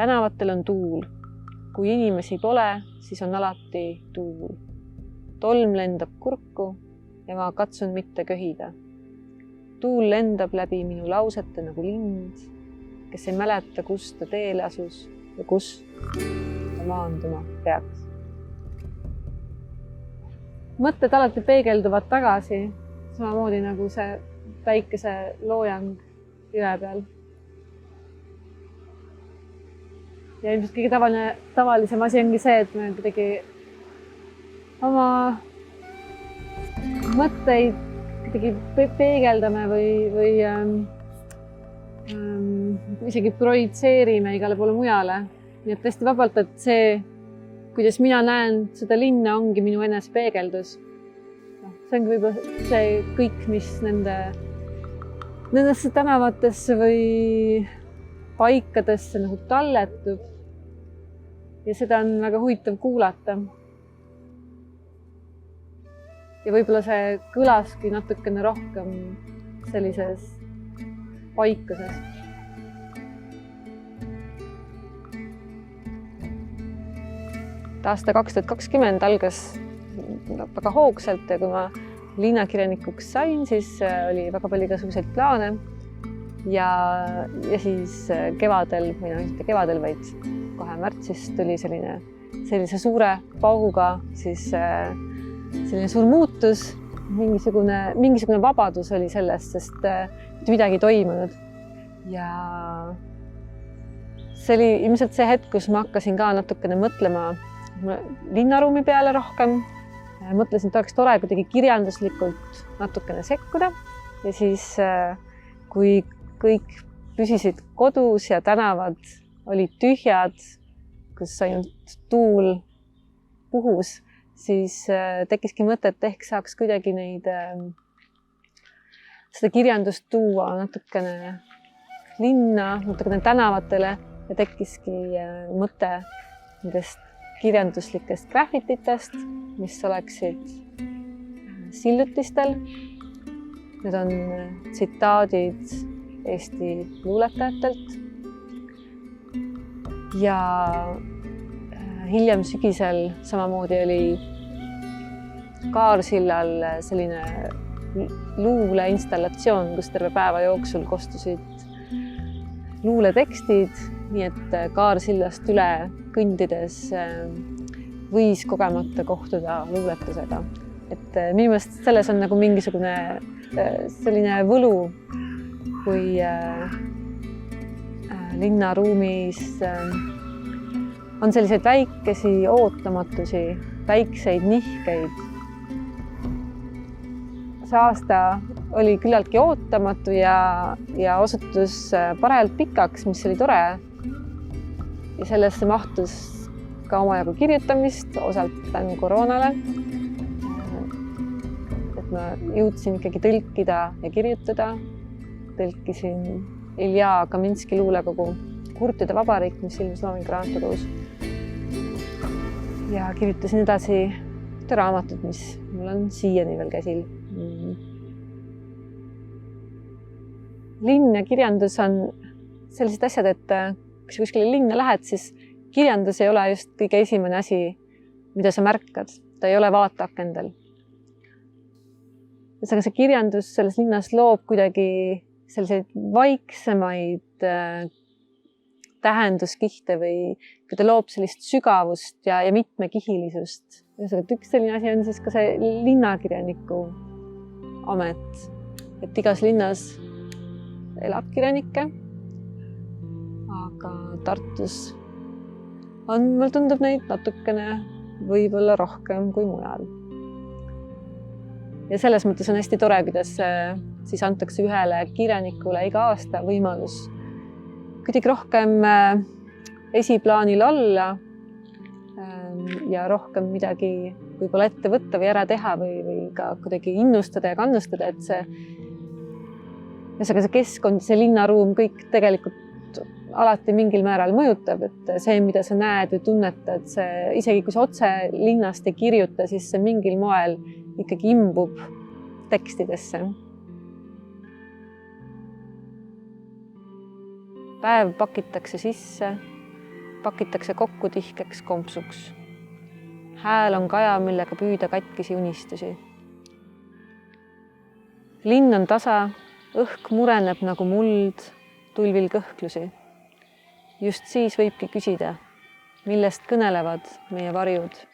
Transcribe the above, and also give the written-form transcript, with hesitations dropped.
Tänavatel on tuul. Kui inimesi pole, siis on alati tuul. Tolm lendab kurku ja ma katsun mitte köhida. Tuul lendab läbi minu lausete nagu lind, kes ei mäleta, kus ta teele asus ja kus ta maanduma peaks. Mõtted alati peegelduvad tagasi, samamoodi nagu see päikese loojang jõe peal. Ja ilmselt kõige tavalisem asi ongi see, et me kuidagi oma mõtteid kuidagi peegeldame või isegi projitseerime igale poole mujale. Nii et tõesti vabalt, et see, kuidas mina näen seda linna, ongi minu enese peegeldus. See ongi võib-olla see kõik, mis nendesse tänavatesse või paikadesse nagu talletub. Ja seda on väga huvitav kuulata. Ja võib-olla see kõlaski natukene rohkem sellises paikuses. Aasta 2020 algas väga hoogsalt ja kui ma linnakirjanikuks sain, siis oli väga palju igasuguseid plaane. Ja siis kevadel, või mitte kevadel, vaid kohe märtsis tuli sellise suure pauguga siis selline suur muutus, mingisugune vabadus oli sellest, sest mitte midagi ei toimunud. Ja see oli ilmselt see hetk, kus ma hakkasin ka natukene mõtlema linnaruumi peale rohkem. Mõtlesin, et oleks tore kuidagi kirjanduslikult natukene sekkuda. Ja siis, kui kõik püsisid kodus ja tänavad olid tühjad, kus ainult tuul puhus, siis tekkiski mõte, et ehk saaks kuidagi seda kirjandust tuua natukene linna, natukene tänavatele ja tekkiski mõte nendest kirjanduslikest graffititest, mis oleksid sillutistel. Need on tsitaadid Eesti luuletajatelt. Ja hiljem sügisel samamoodi oli Kaarsillal selline luuleinstallatsioon, kus terve päeva jooksul kostusid luuletekstid, nii et Kaarsillast üle kõndides võis kogemata kohtuda luuletusega. Et minu meelest selles on nagu mingisugune selline võlu, kui linnaruumis on selliseid väikesi ootamatusi, väikseid nihkeid. See aasta oli küllaltki ootamatu ja osutus parajalt pikaks, mis oli tore. Ja sellesse mahtus ka omajagu kirjutamist, osalt tänu koroonale. Et ma jõudsin ikkagi tõlkida ja kirjutada. Tõlkisin Ilja Kaminski luulekogu Kurtide vabariik, mis ilmus Loomingu raamatukogus. Ja kirjutasin edasi raamatut, mis mul on siiani veel käsil. Linn ja kirjandus on sellised asjad, et kui sa kuskile linna lähed, siis kirjandus ei ole just kõige esimene asi, mida sa märkad. Ta ei ole vaateakendel. Aga see kirjandus selles linnas loob kuidagi selliseid vaiksemaid tähenduskihte või kui ta loob sellist sügavust ja mitmekihilisust. Üks selline asi on siis ka see linnakirjaniku amet. Et igas linnas elab kirjanikke, aga Tartus mulle tundub neid natukene võib-olla rohkem kui mujal. Ja selles mõttes on hästi tore, kuidas siis antakse ühele kirjanikule iga aasta võimalus kuidagi rohkem esiplaanil olla ja rohkem midagi võib-olla ette võtta või ära teha või ka kuidagi innustada ja kannustada, et see keskkond, see linnaruum kõik tegelikult alati mingil määral mõjutab, et see, mida sa näed või tunnetad, see isegi kui sa otse linnast ei kirjuta, siis see mingil moel ikkagi imbub tekstidesse. Päev pakitakse sisse, pakitakse kokku tihkeks kompsuks. Hääl on kaja, millega püüda katkisi unistusi. Linn on tasa, õhk mureneb nagu muld, tulvil kõhklusi. Just siis võibki küsida, millest kõnelevad meie varjud.